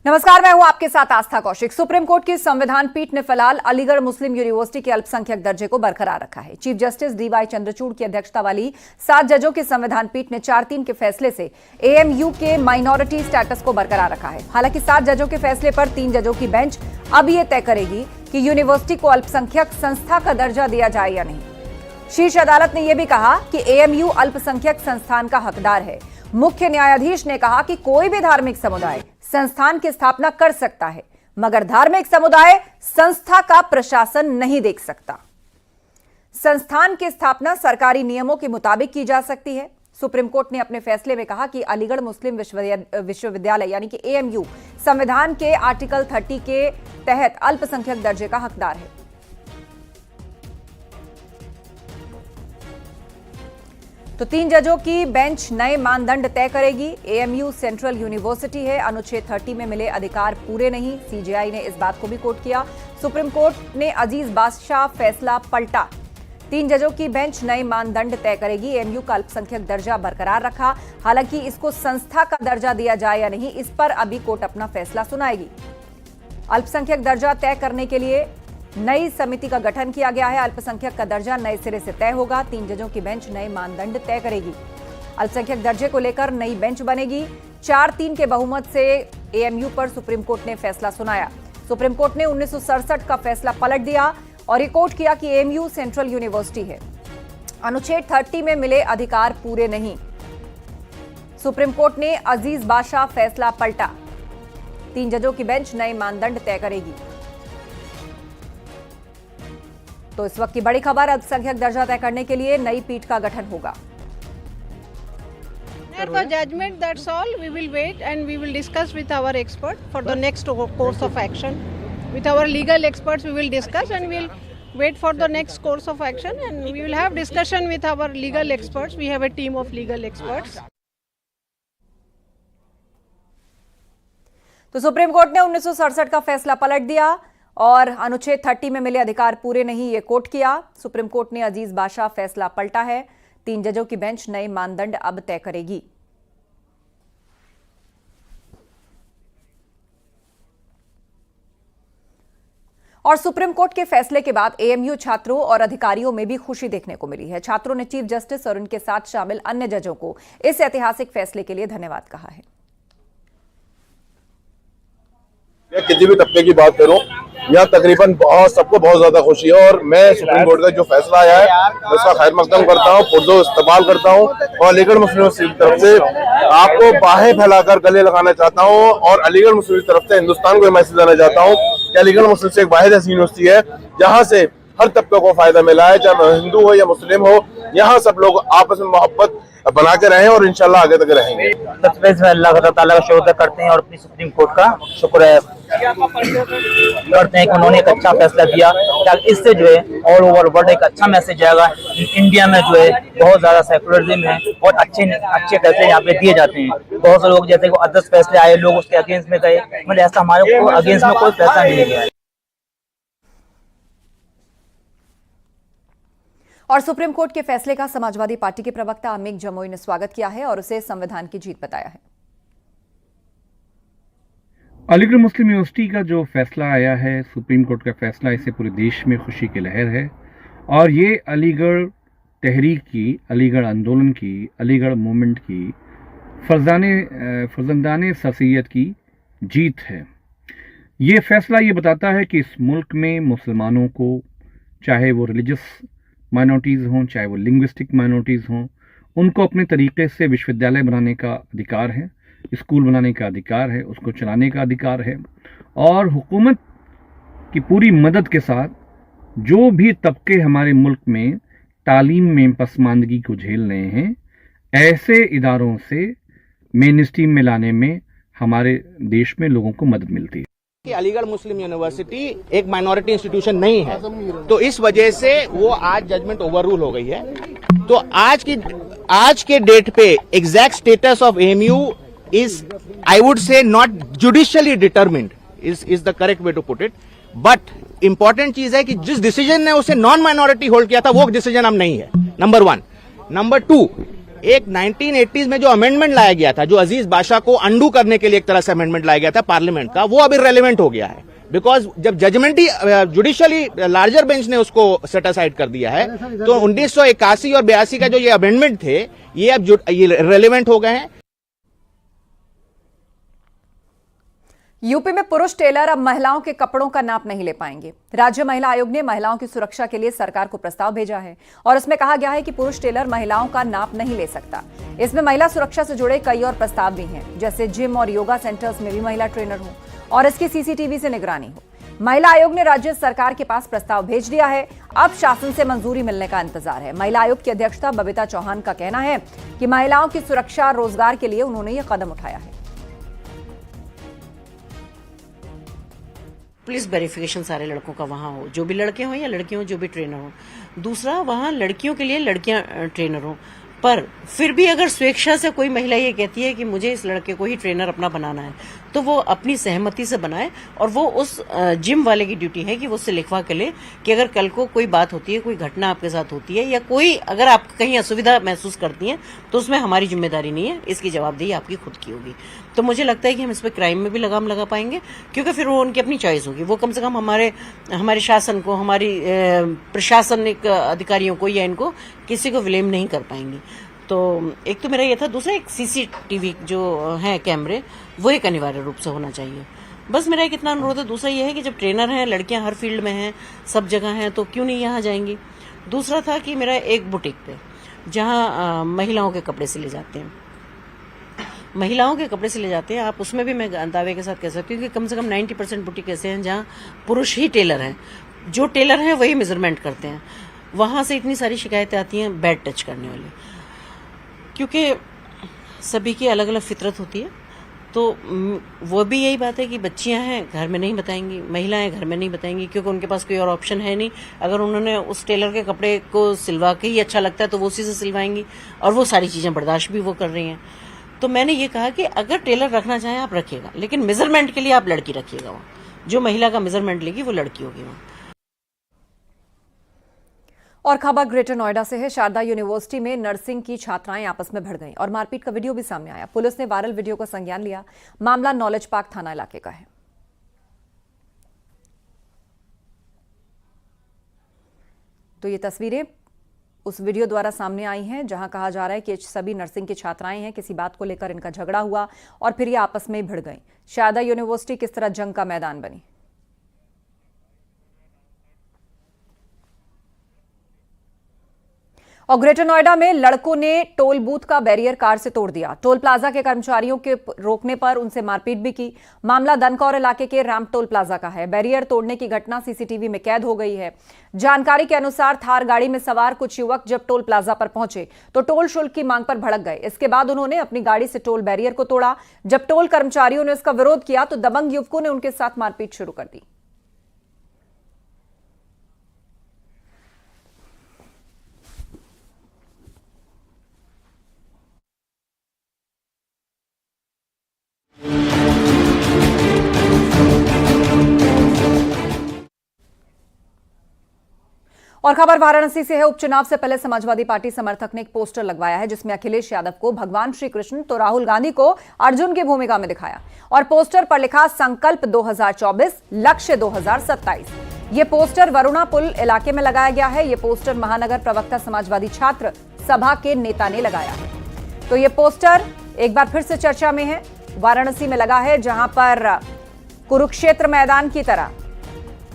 नमस्कार, मैं हूं आपके साथ आस्था कौशिक। सुप्रीम कोर्ट की संविधान पीठ ने फिलहाल अलीगढ़ मुस्लिम यूनिवर्सिटी के अल्पसंख्यक दर्जे को बरकरार रखा है। चीफ जस्टिस डीवाई चंद्रचूड़ की अध्यक्षता वाली 7 जजों की संविधान पीठ ने 4-3 के फैसले से एएमयू के माइनॉरिटी स्टेटस को बरकरार रखा है। हालांकि 7 जजों के फैसले पर 3 जजों की बेंच अब यह तय करेगी कि यूनिवर्सिटी को अल्पसंख्यक संस्था का दर्जा दिया जाए या नहीं। शीर्ष अदालत ने यह भी कहा कि एएमयू अल्पसंख्यक संस्थान का हकदार है। मुख्य न्यायाधीश ने कहा कि कोई भी धार्मिक समुदाय संस्थान की स्थापना कर सकता है, मगर धार्मिक समुदाय संस्था का प्रशासन नहीं देख सकता। संस्थान की स्थापना सरकारी नियमों के मुताबिक की जा सकती है। सुप्रीम कोर्ट ने अपने फैसले में कहा कि अलीगढ़ मुस्लिम विश्वविद्यालय यानी कि एएमयू संविधान के आर्टिकल 30 के तहत अल्पसंख्यक दर्जे का हकदार है। तो 3 जजों की बेंच नए मानदंड तय करेगी। एएमयू सेंट्रल यूनिवर्सिटी है, अनुच्छेद 30 में मिले अधिकार पूरे नहीं। सीजेआई ने इस बात को भी कोट किया। सुप्रीम कोर्ट ने अजीज बादशाह फैसला पलटा। 3 जजों की बेंच नए मानदंड तय करेगी। एएमयू का अल्पसंख्यक दर्जा बरकरार रखा। हालांकि इसको संस्था का दर्जा दिया जाए या नहीं, इस पर अभी कोर्ट अपना फैसला सुनाएगी। अल्पसंख्यक दर्जा तय करने के लिए नई समिति का गठन किया गया है। अल्पसंख्यक का दर्जा नए सिरे से तय होगा। 3 जजों की बेंच नए मानदंड तय करेगी। अल्पसंख्यक दर्जे को लेकर नई बेंच बनेगी। 4-3 के बहुमत से एएमयू पर सुप्रीम कोर्ट ने फैसला सुनाया। सुप्रीम कोर्ट ने 1967 का फैसला पलट दिया और ये कोर्ट किया कि एएमयू सेंट्रल यूनिवर्सिटी है, अनुच्छेद 30 में मिले अधिकार पूरे नहीं। सुप्रीम कोर्ट ने अजीज बादशाह फैसला पलटा। 3 जजों की बेंच नए मानदंड तय करेगी। तो इस वक्त की बड़ी खबर, अल्पसंख्यक दर्जा तय करने के लिए नई पीठ का गठन होगा। For the judgment, that's all. We will wait and we will discuss with our expert for the next course of action. With our legal experts, we will discuss and we'll wait for the next course of action, and we will have discussion with our legal experts. We have a team of legal experts. तो supreme court ने 1967 का फैसला पलट दिया और अनुच्छेद 30 में मिले अधिकार पूरे नहीं, ये कोर्ट किया। सुप्रीम कोर्ट ने अजीज बादशाह फैसला पलटा है। 3 जजों की बेंच नए मानदंड अब तय करेगी। और सुप्रीम कोर्ट के फैसले के बाद एएमयू छात्रों और अधिकारियों में भी खुशी देखने को मिली है। छात्रों ने चीफ जस्टिस और उनके साथ शामिल अन्य जजों को इस ऐतिहासिक फैसले के लिए धन्यवाद कहा है। मैं किसी भी तबके की बात करूं, यहाँ तकरीबन सबको बहुत ज्यादा खुशी है और मैं सुप्रीम कोर्ट का जो फैसला आया है उसका खैर मकदम करता हूँ, पुरजोर इस्तेमाल करता हूँ और अलीगढ़ मुस्लिम यूनिवर्सिटी की तरफ से आपको बाहें फैलाकर गले लगाना चाहता हूँ और अलीगढ़ मुस्लिम की तरफ से हिंदुस्तान को मैसेज देना चाहता हूँ कि अलीगढ़ मुस्लिम से एक वाहिद ऐसी यूनिवर्सिटी है जहाँ से हर तबके को फायदा मिला है, चाहे हिंदू हो या मुस्लिम हो। यहाँ सब लोग आपस में मोहब्बत बना के रहें और इंशाल्लाह आगे तक रहेंगे। अल्लाह ताला का शुक्र करते हैं और अपनी सुप्रीम कोर्ट का शुक्र करते हैं कि उन्होंने एक अच्छा फैसला दिया। इससे जो है ऑल ओवर वर्ल्ड एक अच्छा मैसेज जाएगा। इंडिया में जो है बहुत ज्यादा सेकुलरिज्म है और अच्छे फैसले यहाँ पे दिए जाते हैं। बहुत से लोग जैसे को अदर्स फैसले आए, लोग उसके अगेंस्ट में गए, मतलब ऐसा हमारे को अगेंस्ट में कोई फैसला नहीं गया है। और सुप्रीम कोर्ट के फैसले का समाजवादी पार्टी के प्रवक्ता अमीक जमोई ने स्वागत किया है और उसे संविधान की जीत बताया है। अलीगढ़ मुस्लिम यूनिवर्सिटी का जो फैसला आया है, सुप्रीम कोर्ट का फैसला, इससे पूरे देश में खुशी की लहर है और ये अलीगढ़ तहरीक की, अलीगढ़ आंदोलन की, अलीगढ़ मूवमेंट की फर्जंदाने सरसैयद की जीत है। ये फैसला ये बताता है कि इस मुल्क में मुसलमानों को, चाहे वो रिलीजियस माइनॉरिटीज़ हों, चाहे वो लिंग्विस्टिक माइनॉरिटीज़ हों, उनको अपने तरीके से विश्वविद्यालय बनाने का अधिकार है, स्कूल बनाने का अधिकार है, उसको चलाने का अधिकार है और हुकूमत की पूरी मदद के साथ जो भी तबके हमारे मुल्क में तालीम में पसमानदगी को झेल रहे हैं, ऐसे इदारों से मेन स्ट्रीम में लाने में हमारे देश में लोगों को मदद मिलती है। कि अलीगढ़ मुस्लिम यूनिवर्सिटी एक माइनॉरिटी इंस्टीट्यूशन नहीं है, तो इस वजह से वो आज जजमेंट ओवररूल हो गई है। तो आज के डेट पे exact status of AMU is, I would say, not judicially determined, is the correct way to put it. But important चीज है कि जिस डिसीजन ने उसे नॉन माइनॉरिटी होल्ड किया था वो डिसीजन अब नहीं है, नंबर 1। नंबर 2, एक 1980s में जो अमेंडमेंट लाया गया था, जो अजीज बादशाह को अंडू करने के लिए एक तरह से अमेंडमेंट लाया गया था पार्लियामेंट का, वो अब इररिलेवेंट हो गया है। बिकॉज जब जजमेंट ही जुडिशियली लार्जर बेंच ने उसको सेट असाइड कर दिया है, तो 1981 और 82 का जो ये अमेंडमेंट थे, ये अब इररिलेवेंट हो गए हैं। यूपी में पुरुष टेलर अब महिलाओं के कपड़ों का नाप नहीं ले पाएंगे। राज्य महिला आयोग ने महिलाओं की सुरक्षा के लिए सरकार को प्रस्ताव भेजा है और इसमें कहा गया है कि पुरुष टेलर महिलाओं का नाप नहीं ले सकता। इसमें महिला सुरक्षा से जुड़े कई और प्रस्ताव भी हैं, जैसे जिम और योगा सेंटर्स में भी महिला ट्रेनर हो और इसकी सीसीटीवी से निगरानी हो। महिला आयोग ने राज्य सरकार के पास प्रस्ताव भेज दिया है। अब शासन से मंजूरी मिलने का इंतजार है। महिला आयोग की अध्यक्षता बबीता चौहान का कहना है कि महिलाओं की सुरक्षा और रोजगार के लिए उन्होंने यह कदम उठाया है। पुलिस वेरिफिकेशन सारे लड़कों का वहाँ हो, जो भी लड़के हों या लड़कियां हों, जो भी ट्रेनर हो। दूसरा, वहाँ लड़कियों के लिए लड़कियां ट्रेनर हो, पर फिर भी अगर स्वेच्छा से कोई महिला ये कहती है कि मुझे इस लड़के को ही ट्रेनर अपना बनाना है, तो वो अपनी सहमति से बनाए और वो उस जिम वाले की ड्यूटी है कि वो उससे लिखवा के ले कि अगर कल को कोई बात होती है, कोई घटना आपके साथ होती है या कोई अगर आप कहीं असुविधा महसूस करती हैं, तो उसमें हमारी जिम्मेदारी नहीं है, इसकी जवाबदेही आपकी खुद की होगी। तो मुझे लगता है कि हम इस पर क्राइम में भी लगाम लगा पाएंगे, क्योंकि फिर वो उनकी अपनी चॉइस होगी। वो कम से कम हमारे शासन को, हमारी प्रशासनिक अधिकारियों को या इनको किसी को विलेम नहीं कर पाएंगी। तो एक तो मेरा ये था। दूसरा, एक सीसीटीवी जो है कैमरे, वो एक अनिवार्य रूप से होना चाहिए। बस मेरा एक इतना अनुरोध है। दूसरा ये है कि जब ट्रेनर हैं, लड़कियां हर फील्ड में हैं, सब जगह हैं, तो क्यों नहीं यहाँ जाएंगी। दूसरा था कि मेरा एक बुटीक पे जहाँ महिलाओं के कपड़े सिले जाते हैं, महिलाओं के कपड़े सिले जाते हैं, आप उसमें भी मैं दावे के साथ कह सकती हूँ कि कम से कम 90% बुटीक ऐसे हैं जहाँ पुरुष ही टेलर हैं। जो टेलर हैं वही मेजरमेंट करते हैं। वहाँ से इतनी सारी शिकायतें आती हैं बैड टच करने वाली, क्योंकि सभी की अलग अलग फितरत होती है। तो वो भी यही बात है कि बच्चियां हैं, घर में नहीं बताएंगी, महिलाएं घर में नहीं बताएंगी, क्योंकि उनके पास कोई और ऑप्शन है नहीं। अगर उन्होंने उस टेलर के कपड़े को सिलवा के ही अच्छा लगता है तो वो उसी से सिलवाएंगी, और वो सारी चीजें बर्दाश्त भी वो कर रही हैं। तो मैंने ये कहा कि अगर टेलर रखना चाहें आप रखिएगा, लेकिन मेजरमेंट के लिए आप लड़की रखिएगा। वहाँ जो महिला का मेजरमेंट लेगी वो लड़की होगी वहाँ। और खबर ग्रेटर नोएडा से है। शारदा यूनिवर्सिटी में नर्सिंग की छात्राएं आपस में भिड़ गईं और मारपीट का वीडियो भी सामने आया। पुलिस ने वायरल वीडियो का संज्ञान लिया। मामला नॉलेज पार्क थाना इलाके का है। तो ये तस्वीरें उस वीडियो द्वारा सामने आई हैं जहां कहा जा रहा है कि सभी नर्सिंग की छात्राएं हैं, किसी बात को लेकर इनका झगड़ा हुआ और फिर ये आपस में भिड़ गईं। शारदा यूनिवर्सिटी किस तरह जंग का मैदान बनी। और ग्रेटर नोएडा में लड़कों ने टोल बूथ का बैरियर कार से तोड़ दिया। टोल प्लाजा के कर्मचारियों के रोकने पर उनसे मारपीट भी की। मामला दनकौर इलाके के रैम्प टोल प्लाजा का है। बैरियर तोड़ने की घटना सीसीटीवी में कैद हो गई है। जानकारी के अनुसार थार गाड़ी में सवार कुछ युवक जब टोल प्लाजा पर पहुंचे तो टोल शुल्क की मांग पर भड़क गए। इसके बाद उन्होंने अपनी गाड़ी से टोल बैरियर को तोड़ा। जब टोल कर्मचारियों ने उसका विरोध किया तो दबंग युवकों ने उनके साथ मारपीट शुरू कर दी। और खबर वाराणसी से है। उपचुनाव से पहले समाजवादी पार्टी समर्थक ने एक पोस्टर लगवाया है जिसमें अखिलेश यादव को भगवान श्री कृष्ण तो राहुल गांधी को अर्जुन की भूमिका में दिखाया और पोस्टर पर लिखा संकल्प 2024 लक्ष्य 2027। यह पोस्टर वरुणा पुल इलाके में लगाया गया है। यह पोस्टर महानगर प्रवक्ता समाजवादी छात्र सभा के नेता ने लगाया है। तो यह पोस्टर एक बार फिर से चर्चा में है। वाराणसी में लगा है जहां पर कुरुक्षेत्र मैदान की तरह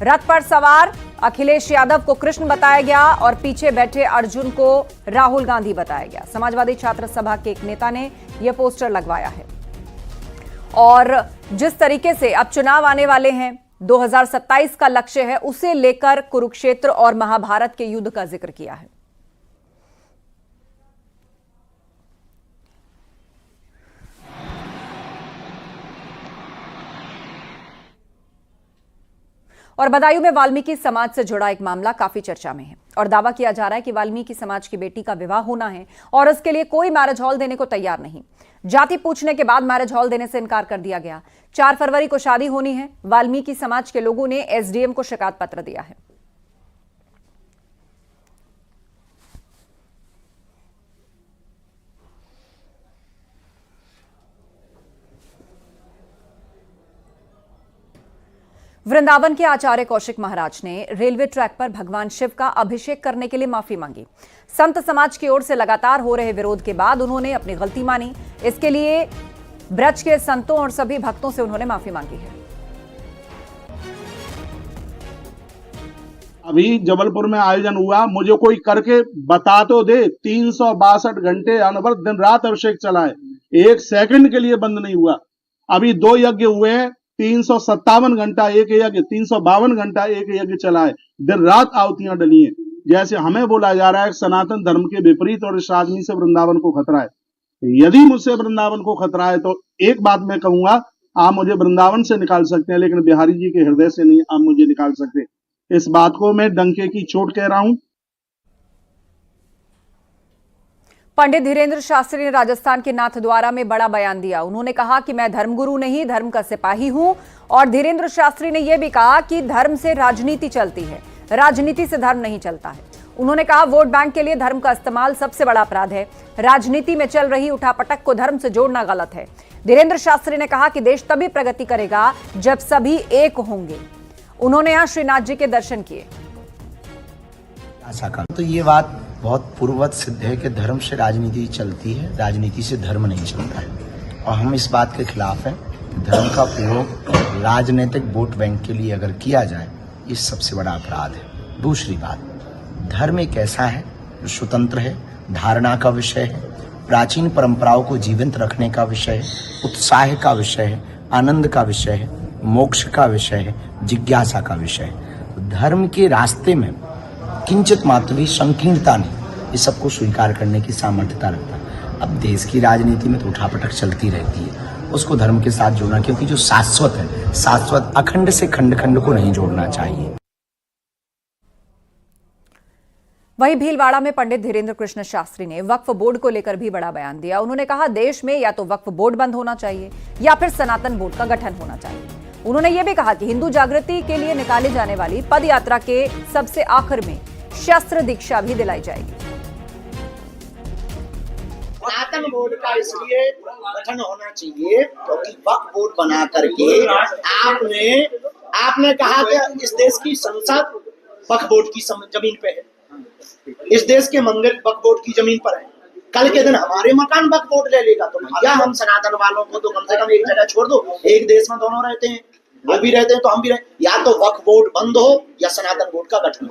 रथ पर सवार अखिलेश यादव को कृष्ण बताया गया और पीछे बैठे अर्जुन को राहुल गांधी बताया गया। समाजवादी छात्र सभा के एक नेता ने यह पोस्टर लगवाया है। और जिस तरीके से अब चुनाव आने वाले हैं, 2027 का लक्ष्य है, उसे लेकर कुरुक्षेत्र और महाभारत के युद्ध का जिक्र किया है। और बदायूं में वाल्मीकि समाज से जुड़ा एक मामला काफी चर्चा में है और दावा किया जा रहा है कि वाल्मीकि समाज की बेटी का विवाह होना है और इसके लिए कोई मैरिज हॉल देने को तैयार नहीं। जाति पूछने के बाद मैरिज हॉल देने से इनकार कर दिया गया। 4 फरवरी को शादी होनी है। वाल्मीकि समाज के लोगों ने एसडीएम को शिकायत पत्र दिया है। वृंदावन के आचार्य कौशिक महाराज ने रेलवे ट्रैक पर भगवान शिव का अभिषेक करने के लिए माफी मांगी। संत समाज की ओर से लगातार हो रहे विरोध के बाद उन्होंने अपनी गलती मानी। इसके लिए ब्रज के संतों और सभी भक्तों से उन्होंने माफी मांगी है। अभी जबलपुर में आयोजन हुआ, मुझे कोई करके बता तो दे। 362 घंटे अनवरत दिन रात अभिषेक चला है, एक सेकंड के लिए बंद नहीं हुआ। अभी 2 यज्ञ हुए हैं, 357 घंटा एक यज्ञ, 352 घंटा एक यज्ञ चला है, दिन रात आहुतियां डली हैं। जैसे हमें बोला जा रहा है सनातन धर्म के विपरीत और इस आदमी से वृंदावन को खतरा है। यदि मुझसे वृंदावन को खतरा है तो एक बात मैं कहूंगा, आप मुझे वृंदावन से निकाल सकते हैं लेकिन बिहारी जी के हृदय से नहीं आप मुझे निकाल सकते। इस बात को मैं डंके की चोट कह रहा हूं। पंडित धीरेन्द्र शास्त्री ने राजस्थान के नाथद्वारा में बड़ा बयान दिया। उन्होंने कहा कि मैं धर्मगुरु नहीं, धर्म का सिपाही हूं। और धीरेन्द्र शास्त्री ने यह भी कहा कि धर्म से राजनीति चलती है, राजनीति से धर्म नहीं चलता है। उन्होंने कहा वोट बैंक के लिए धर्म का इस्तेमाल सबसे बड़ा अपराध है। राजनीति में चल रही उठापटक को धर्म से जोड़ना गलत है। धीरेन्द्र शास्त्री ने कहा कि देश तभी प्रगति करेगा जब सभी एक होंगे। उन्होंने यहां श्रीनाथ जी के दर्शन किए। तो ये बात बहुत पूर्ववत सिद्ध है कि धर्म से राजनीति चलती है, राजनीति से धर्म नहीं चलता है। और हम इस बात के खिलाफ हैं कि धर्म का प्रयोग राजनीतिक वोट बैंक के लिए अगर किया जाए, ये सबसे बड़ा अपराध है। दूसरी बात, धर्म एक ऐसा है जो स्वतंत्र है, धारणा का विषय है, प्राचीन परंपराओं को जीवंत रखने का विषय है, उत्साह का विषय है, आनंद का विषय है, मोक्ष का विषय है, जिज्ञासा का विषय है। तो धर्म के रास्ते में किंचित मात्र भी संकीर्णता नहीं, इस सबको स्वीकार करने की सामर्थ्यता रखता है। अब देश की राजनीति में तो उठापटक चलती रहती है, उसको धर्म के साथ जोड़ना, क्योंकि जो शाश्वत है, शाश्वत अखंड से खंड खंड को नहीं जोड़ना चाहिए। वहीं भीलवाड़ा में पंडित धीरेन्द्र कृष्ण शास्त्री ने वक्फ बोर्ड को लेकर भी बड़ा बयान दिया। उन्होंने कहा देश में या तो वक्फ बोर्ड बंद होना चाहिए या फिर सनातन बोर्ड का गठन होना चाहिए। उन्होंने यह भी कहा कि हिंदू जागृति के लिए निकाली जाने वाली पद यात्रा के सबसे आखिर में शस्त्र दीक्षा भी दिलाई जाएगी। सनातन बोर्ड का इसलिए गठन होना चाहिए क्योंकि वक्फ बोर्ड बना करके आपने कहा कि इस देश की संसद वक्फ बोर्ड की जमीन पे है, इस देश के मंदिर वक्फ बोर्ड की जमीन पर है। कल के दिन हमारे मकान वक्फ बोर्ड ले लेगा तो भैया हम सनातन वालों को तो कम से कम एक जगह छोड़ दो। एक देश में दोनों रहते हैं, वो भी रहते हैं तो हम भी रहते, या तो वक्फ बोर्ड बंद हो या सनातन बोर्ड का गठन।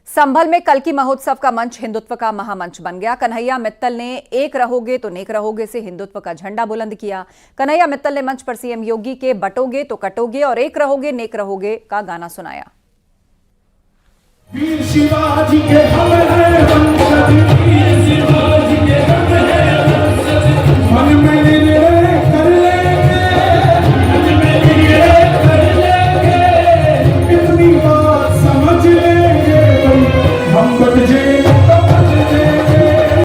संभल में कल्की महोत्सव का मंच हिंदुत्व का महामंच बन गया। कन्हैया मित्तल ने एक रहोगे तो नेक रहोगे से हिंदुत्व का झंडा बुलंद किया। कन्हैया मित्तल ने मंच पर सीएम योगी के बटोगे तो कटोगे और एक रहोगे नेक रहोगे का गाना सुनाया। वीर शिवाजी के हम हैं वंशज, वीर शिवाजी के हम हैं वंशज, मन में लिए कर लेंगे, मन में लिए कर लेंगे, इतनी बात समझ लेंगे, हम बच जाएंगे तो बच जाएंगे।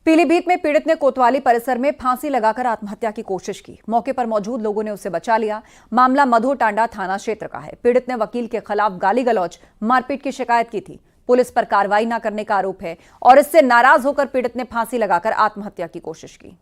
पीलीभीत में पीड़ित ने कोतवाली परिसर में फांसी लगाकर आत्महत्या की कोशिश की। मौके पर मौजूद लोगों ने उसे बचा लिया। मामला मधोटांडा थाना क्षेत्र का है। पीड़ित ने वकील के खिलाफ गाली गलौज, मारपीट की शिकायत की थी। पुलिस पर कार्रवाई न करने का आरोप है और इससे नाराज होकर पीड़ित ने फांसी लगाकर आत्महत्या की कोशिश की।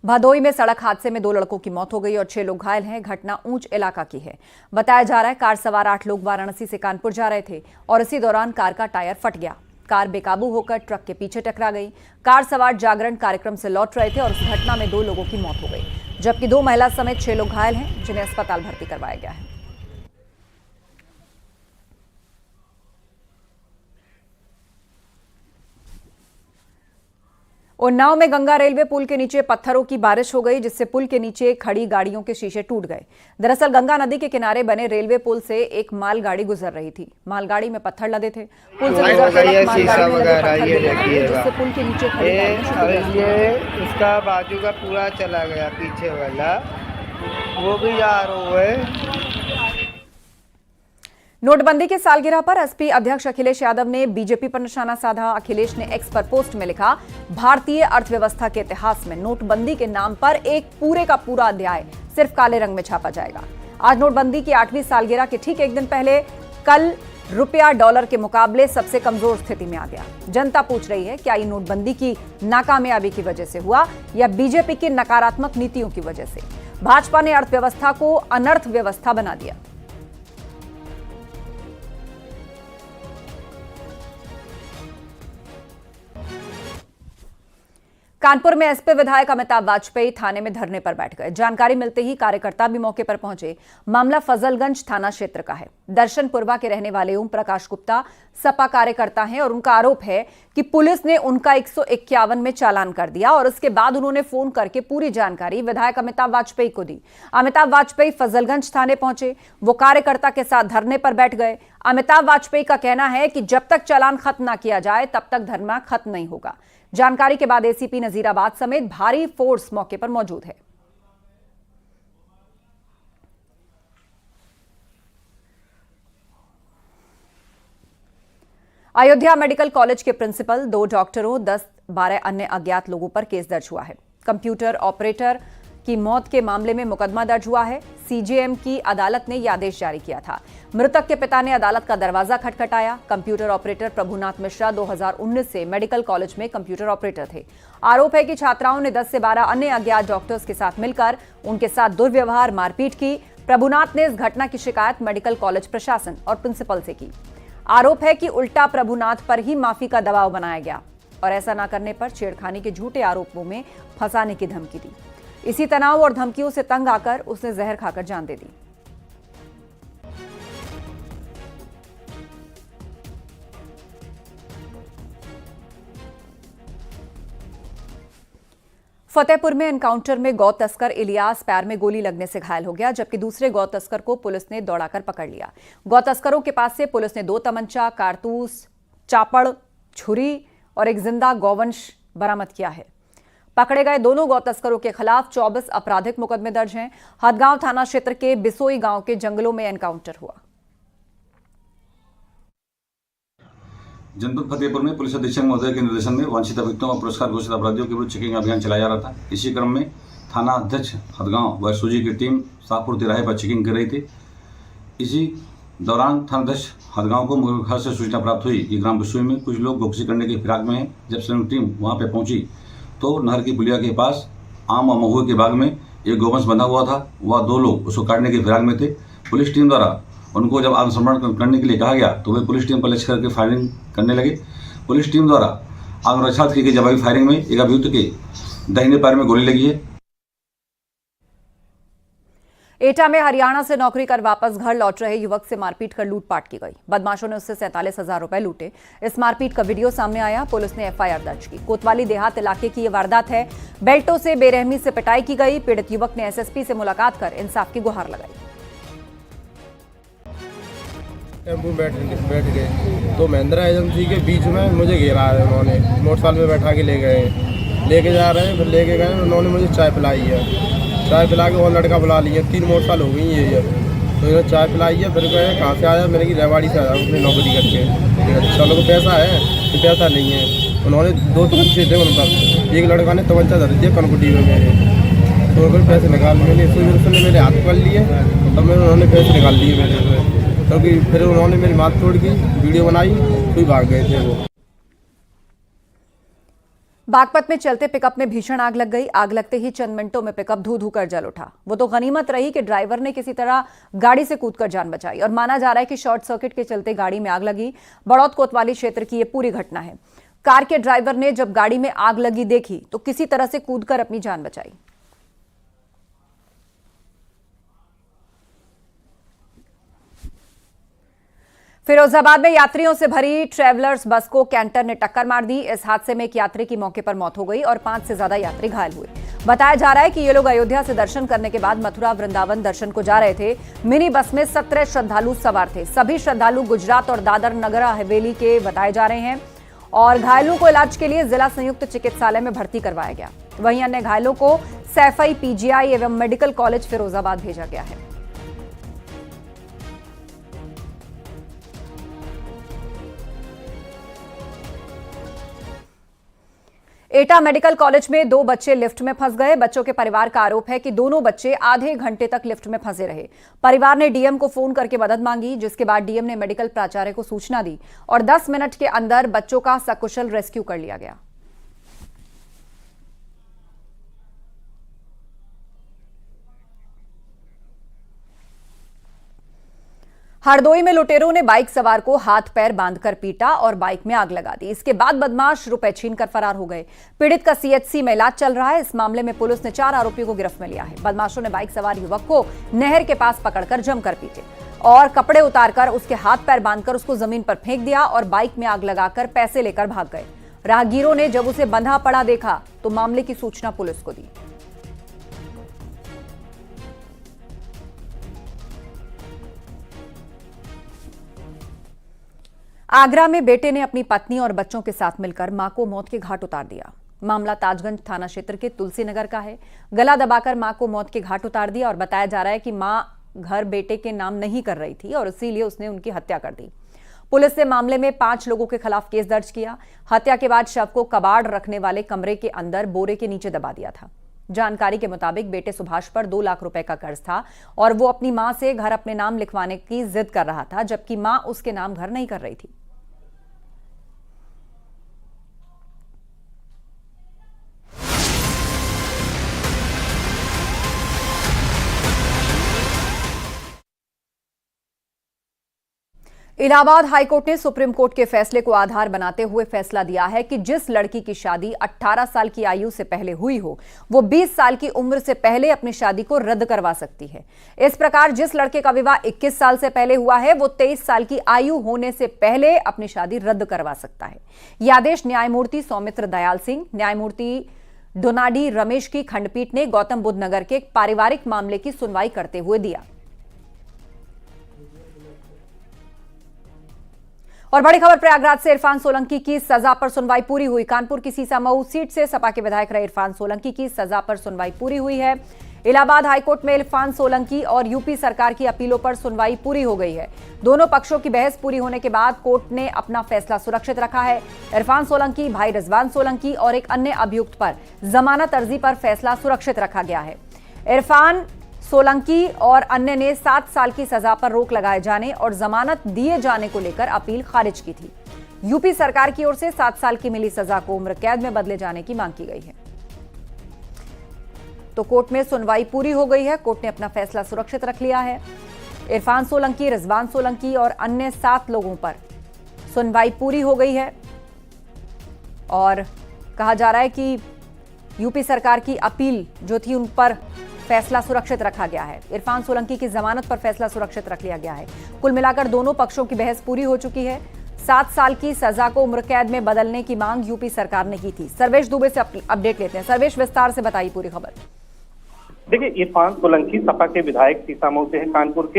भदोई में सड़क हादसे में 2 लड़कों की मौत हो गई और 6 लोग घायल हैं। घटना ऊंच इलाका की है। बताया जा रहा है कार सवार 8 लोग वाराणसी से कानपुर जा रहे थे और इसी दौरान कार का टायर फट गया। कार बेकाबू होकर ट्रक के पीछे टकरा गई। कार सवार जागरण कार्यक्रम से लौट रहे थे और इस घटना में 2 लोगों की मौत हो गई, जबकि 2 महिला समेत 6 लोग घायल हैं, जिन्हें अस्पताल भर्ती करवाया गया है। उन्नाव में गंगा रेलवे पुल के नीचे पत्थरों की बारिश हो गई, जिससे पुल के नीचे खड़ी गाड़ियों के शीशे टूट गए। दरअसल गंगा नदी के किनारे बने रेलवे पुल से एक मालगाड़ी गुजर रही थी। मालगाड़ी में पत्थर लदे थे। पुल से गुजरते वक्त मालगाड़ी में लदे पत्थर गिरे, जिससे पुल के नीचे खड़ी ये उसका बाजू का पूरा चला गया, पीछे वाला वो भी जा रहा है। नोटबंदी के सालगिरह पर एसपी अध्यक्ष अखिलेश यादव ने बीजेपी पर निशाना साधा। अखिलेश ने एक्स पर पोस्ट में लिखा, भारतीय अर्थव्यवस्था के इतिहास में नोटबंदी के नाम पर एक पूरे का पूरा अध्याय सिर्फ काले रंग में छापा जाएगा। आज नोटबंदी की 8वीं सालगिरह के ठीक एक दिन पहले कल रुपया डॉलर के मुकाबले सबसे कमजोर स्थिति में आ गया। जनता पूछ रही है, क्या ये नोटबंदी की नाकामयाबी की वजह से हुआ या बीजेपी की नकारात्मक नीतियों की वजह से? भाजपा ने अर्थव्यवस्था को अनर्थ व्यवस्था बना दिया। कानपुर में एसपी विधायक अमिताभ वाजपेयी थाने में धरने पर बैठ गए। जानकारी मिलते ही कार्यकर्ता भी मौके पर पहुंचे। मामला फजलगंज थाना क्षेत्र का है। दर्शनपुरवा के रहने वाले ओम प्रकाश गुप्ता सपा कार्यकर्ता हैं और उनका आरोप है कि पुलिस ने उनका 151 में चालान कर दिया और उसके बाद उन्होंने फोन करके पूरी जानकारी विधायक अमिताभ वाजपेयी को दी। अमिताभ वाजपेयी फजलगंज थाने पहुंचे, वो कार्यकर्ता के साथ धरने पर बैठ गए। अमिताभ वाजपेयी का कहना है कि जब तक चालान खत्म न किया जाए तब तक धरना खत्म नहीं होगा। जानकारी के बाद एसीपी नजीराबाद समेत भारी फोर्स मौके पर मौजूद है। अयोध्या मेडिकल कॉलेज के प्रिंसिपल, 2 डॉक्टरों, 10-12 अन्य अज्ञात लोगों पर केस दर्ज हुआ है। कंप्यूटर ऑपरेटर की मौत के मामले में मुकदमा दर्ज हुआ है। सीजेएम की अदालत ने यह आदेश जारी किया था। मृतक के पिता ने अदालत का दरवाजा खटखटाया। कंप्यूटर ऑपरेटर प्रभुनाथ मिश्रा 2019 से मेडिकल कॉलेज में कंप्यूटर ऑपरेटर थे। आरोप है कि छात्राओं ने 10 से 12 अन्य अज्ञात डॉक्टर्स के साथ मिलकर उनके साथ दुर्व्यवहार, मारपीट की। प्रभुनाथ ने इस घटना की शिकायत मेडिकल कॉलेज प्रशासन और प्रिंसिपल से की। आरोप है कि उल्टा प्रभुनाथ पर ही माफी का दबाव बनाया गया और ऐसा न करने पर छेड़खानी के झूठे आरोपों में फंसाने की धमकी दी। इसी तनाव और धमकियों से तंग आकर उसने जहर खाकर जान दे दी। फतेहपुर में एनकाउंटर में गौ तस्कर इलियास पैर में गोली लगने से घायल हो गया, जबकि दूसरे गौ तस्कर को पुलिस ने दौड़ाकर पकड़ लिया। गौ तस्करों के पास से पुलिस ने 2 तमंचा, कारतूस, चापड़, छुरी और एक जिंदा गौवंश बरामद किया है। पकड़े गए दोनों गौ तस्करों के खिलाफ 24 आपराधिक मुकदमे दर्ज हैं। हदगांव थाना क्षेत्र के बिसोई गांव के जंगलों में एनकाउंटर हुआ। जनपद फतेहपुर में पुलिस अधीक्षक महोदय के निर्देशन में वांछित अभियुक्तों और पुरस्कार घोषित अपराधियों के विरुद्ध चेकिंग अभियान चलाया जा रहा था। इसी क्रम में थाना अध्यक्ष हदगांव व सूजी की टीम शाहपुर तिराहे पर चेकिंग कर रही थी। इसी दौरान थानाध्यक्ष हदगांव को मुख्य विभाग से सूचना प्राप्त हुई कि ग्राम बिसोई में कुछ लोग गोकसी करने की फिराक में हैं। जब संयुक्त टीम वहां पर पहुंची तो नहर की पुलिया के पास आम और महुए के बाग में एक गौवंश बंधा हुआ था। वह 2 लोग उसको काटने की फिराक में थे। पुलिस टीम द्वारा उनको जब आत्मसमर्पण करने के लिए कहा गया तो वे पुलिस टीम पर लक्ष्य करके फायरिंग करने लगे। पुलिस टीम द्वारा आत्मरक्षा की गई जवाबी फायरिंग में एक अभियुक्त के दाहिने पैर में गोली लगी है। एटा में हरियाणा से नौकरी कर वापस घर लौट रहे युवक से मारपीट कर लूटपाट की गई। बदमाशों ने उससे 47,000 रुपए लूटे। इस मारपीट का वीडियो सामने आया। पुलिस ने एफआईआर दर्ज की। कोतवाली देहात इलाके की यह वारदात है। बेल्टों से बेरहमी से पिटाई की गई। पीड़ित युवक ने एसएसपी से मुलाकात कर इंसाफ की गुहार लगाई। टेम्पो बैठ गए तो महिंद्रा एजेंसी के बीच में मुझे घेरा है। उन्होंने मोटरसाइकिल में बैठा के लेके जा रहे हैं। फिर लेके गए, उन्होंने मुझे चाय पिलाई है। चाय पिला के और लड़का बुला लिए। 3 मोटरसाइकिल हो गई है। तो इन्होंने चाय पिलाई है। फिर कहे कहाँ से आया? मैंने की रेवाड़ी से आया अपनी नौकरी करके। चलो को पैसा है कि पैसा नहीं है। उन्होंने 2 तमंचे थे उन पर। एक लड़का ने तमंचा धर दिया कनकुटी में मेरे, तो उन्होंने पैसे निकाल लिए। उसने मेरे हाथ पकड़ लिए तब उन्होंने पैसे निकाल लिए मेरे से। क्योंकि फिर उन्होंने मेरी बात तोड़ की, वीडियो बनाई, फिर भाग गए थे वो। बागपत में चलते पिकअप में भीषण आग लग गई। आग लगते ही चंद मिनटों में पिकअप धू धू कर जल उठा। वो तो गनीमत रही कि ड्राइवर ने किसी तरह गाड़ी से कूदकर जान बचाई और माना जा रहा है कि शॉर्ट सर्किट के चलते गाड़ी में आग लगी। बड़ौद कोतवाली क्षेत्र की यह पूरी घटना है। कार के ड्राइवर ने जब गाड़ी में आग लगी देखी तो किसी तरह से कूदकर अपनी जान बचाई। फिरोजाबाद में यात्रियों से भरी ट्रैवलर्स बस को कैंटर ने टक्कर मार दी। इस हादसे में एक यात्री की मौके पर मौत हो गई और 5 से ज्यादा यात्री घायल हुए। बताया जा रहा है कि ये लोग अयोध्या से दर्शन करने के बाद मथुरा वृंदावन दर्शन को जा रहे थे। मिनी बस में 17 श्रद्धालु सवार थे। सभी श्रद्धालु गुजरात और दादर नगर हवेली के बताए जा रहे हैं और घायलों को इलाज के लिए जिला संयुक्त चिकित्सालय में भर्ती करवाया गया। वहीं अन्य घायलों को सैफई पीजीआई एवं मेडिकल कॉलेज फिरोजाबाद भेजा गया है। एटा मेडिकल कॉलेज में 2 बच्चे लिफ्ट में फंस गए। बच्चों के परिवार का आरोप है कि दोनों बच्चे आधे घंटे तक लिफ्ट में फंसे रहे। परिवार ने डीएम को फोन करके मदद मांगी, जिसके बाद डीएम ने मेडिकल प्राचार्य को सूचना दी और 10 मिनट के अंदर बच्चों का सकुशल रेस्क्यू कर लिया गया। हरदोई में लुटेरों ने बाइक सवार को हाथ पैर बांधकर पीटा और बाइक में आग लगा दी। इसके बाद बदमाश रुपए छीनकर फरार हो गए। पीड़ित का सीएचसी में इलाज चल रहा है। इस मामले में पुलिस ने 4 आरोपियों को गिरफ्त में लिया है। बदमाशों ने बाइक सवार युवक को नहर के पास पकड़कर जमकर पीटे और कपड़े उतारकर उसके हाथ पैर बांधकर उसको जमीन पर फेंक दिया और बाइक में आग लगाकर पैसे लेकर भाग गए। राहगीरों ने जब उसे बंधा पड़ा देखा तो मामले की सूचना पुलिस को दी। आगरा में बेटे ने अपनी पत्नी और बच्चों के साथ मिलकर मां को मौत के घाट उतार दिया। मामला ताजगंज थाना क्षेत्र के तुलसी नगर का है। गला दबाकर मां को मौत के घाट उतार दिया और बताया जा रहा है कि मां घर बेटे के नाम नहीं कर रही थी और इसीलिए उसने उनकी हत्या कर दी। पुलिस ने मामले में 5 लोगों के खिलाफ केस दर्ज किया। हत्या के बाद शव को कबाड़ रखने वाले कमरे के अंदर बोरे के नीचे दबा दिया था। जानकारी के मुताबिक बेटे सुभाष पर 2 लाख रुपए का कर्ज था और वो अपनी मां से घर अपने नाम लिखवाने की जिद कर रहा था, जबकि मां उसके नाम घर नहीं कर रही थी। इलाहाबाद हाईकोर्ट ने सुप्रीम कोर्ट के फैसले को आधार बनाते हुए फैसला दिया है कि जिस लड़की की शादी 18 साल की आयु से पहले हुई हो, वो 20 साल की उम्र से पहले अपनी शादी को रद्द करवा सकती है। इस प्रकार जिस लड़के का विवाह 21 साल से पहले हुआ है, वो 23 साल की आयु होने से पहले अपनी शादी रद्द करवा सकता है। यह आदेश न्यायमूर्ति सौमित्र दयाल सिंह, न्यायमूर्ति डोनाडी रमेश की खंडपीठ ने गौतम बुद्ध नगर के एक पारिवारिक मामले की सुनवाई करते हुए दिया। और बड़ी खबर प्रयागराज से, इरफान सोलंकी की सजा पर सुनवाई पूरी हुई। कानपुर की सीसामऊ सीट से सपा के विधायक रहे इरफान सोलंकी की सजा पर सुनवाई पूरी हुई है। इलाहाबाद हाईकोर्ट में इरफान सोलंकी और यूपी सरकार की अपीलों पर सुनवाई पूरी हो गई है। दोनों पक्षों की बहस पूरी होने के बाद कोर्ट ने अपना फैसला सुरक्षित रखा है। इरफान सोलंकी, भाई रिजवान सोलंकी और एक अन्य अभियुक्त पर जमानत अर्जी पर फैसला सुरक्षित रखा गया है। इरफान सोलंकी और अन्य ने 7 साल की सजा पर रोक लगाए जाने और जमानत दिए जाने को लेकर अपील खारिज की थी। यूपी सरकार की ओर से 7 साल की मिली सजा को उम्र कैद में बदले जाने की मांग की गई है। तो कोर्ट में सुनवाई पूरी हो गई है। कोर्ट ने अपना फैसला सुरक्षित रख लिया है। इरफान सोलंकी, रिजवान सोलंकी और अन्य 7 लोगों पर सुनवाई पूरी हो गई है और कहा जा रहा है कि यूपी सरकार की अपील जो थी उन पर फैसला सुरक्षित रखा गया है। इरफान सोलंकी की जमानत पर फैसला सुरक्षित रख लिया गया है। कुल मिलाकर दोनों पक्षों की बहस पूरी हो चुकी है। 7 साल की सजा को उम्र कैद में बदलने की मांग यूपी सरकार ने की थी। सर्वेश दुबे से अपडेट लेते हैं। सर्वेश, विस्तार से बताइए पूरी खबर। देखिए, इरफान सोलंकी सपा के विधायक सीसामऊ से हैं, कानपुर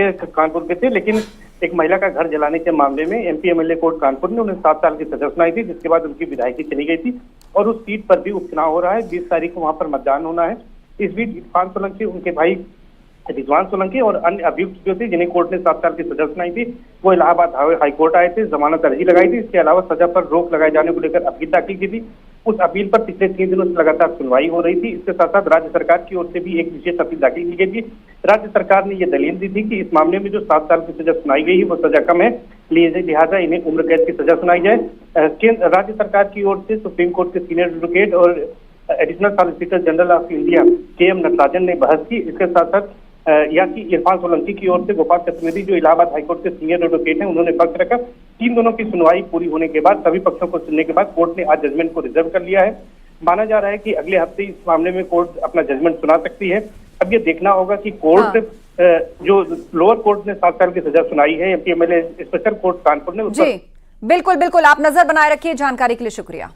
के थे, लेकिन एक महिला का घर जलाने के मामले में एमपी एमएलए कोर्ट कानपुर ने उन्हें 7 साल की सजा सुनाई थी, जिसके बाद उनकी विधायकी चली गई थी और उस सीट पर भी उपचुनाव हो रहा है। 20 तारीख को वहां पर मतदान होना है। इस बीच इरफान सोलंकी, उनके भाई रिजवान सोलंकी और अन्य अभियुक्त जो थे जिन्हें कोर्ट ने 7 साल की सजा सुनाई थी, वो इलाहाबाद हाईकोर्ट आए थे, जमानत अर्जी लगाई थी। इसके अलावा सजा पर रोक लगाए जाने को लेकर अपील दाखिल की थी। उस अपील पर पिछले 3 दिनों से लगातार सुनवाई हो रही थी। इसके साथ साथ राज्य सरकार की ओर से भी एक विशेष अपील दाखिल की गई थी। राज्य सरकार ने यह दलील दी थी कि इस मामले में जो 7 साल की सजा सुनाई गई है वो सजा कम है, लिहाजा इन्हें उम्र कैद की सजा सुनाई जाए। राज्य सरकार की ओर से सुप्रीम कोर्ट के सीनियर एडवोकेट और additional solicitor general of India KM. Natarajan ने बहस की। इसके साथ साथ कि इरफान सोलंकी की ओर से गोपाल चतुर्वेदी, जो इलाहाबाद हाईकोर्ट के सीनियर एडवोकेट हैं, उन्होंने पक्ष रखा। 3 दोनों की सुनवाई पूरी होने के बाद, सभी पक्षों को सुनने के बाद कोर्ट ने आज जजमेंट को रिजर्व कर लिया है। माना जा रहा है कि अगले हफ्ते इस मामले में कोर्ट अपना जजमेंट सुना सकती है। अब ये देखना होगा कि कोर्ट जो लोअर कोर्ट ने 7 साल की सजा सुनाई है, MP MLA special court Kanpur ने जी बिल्कुल, आप नजर बनाए रखिए। जानकारी के लिए शुक्रिया।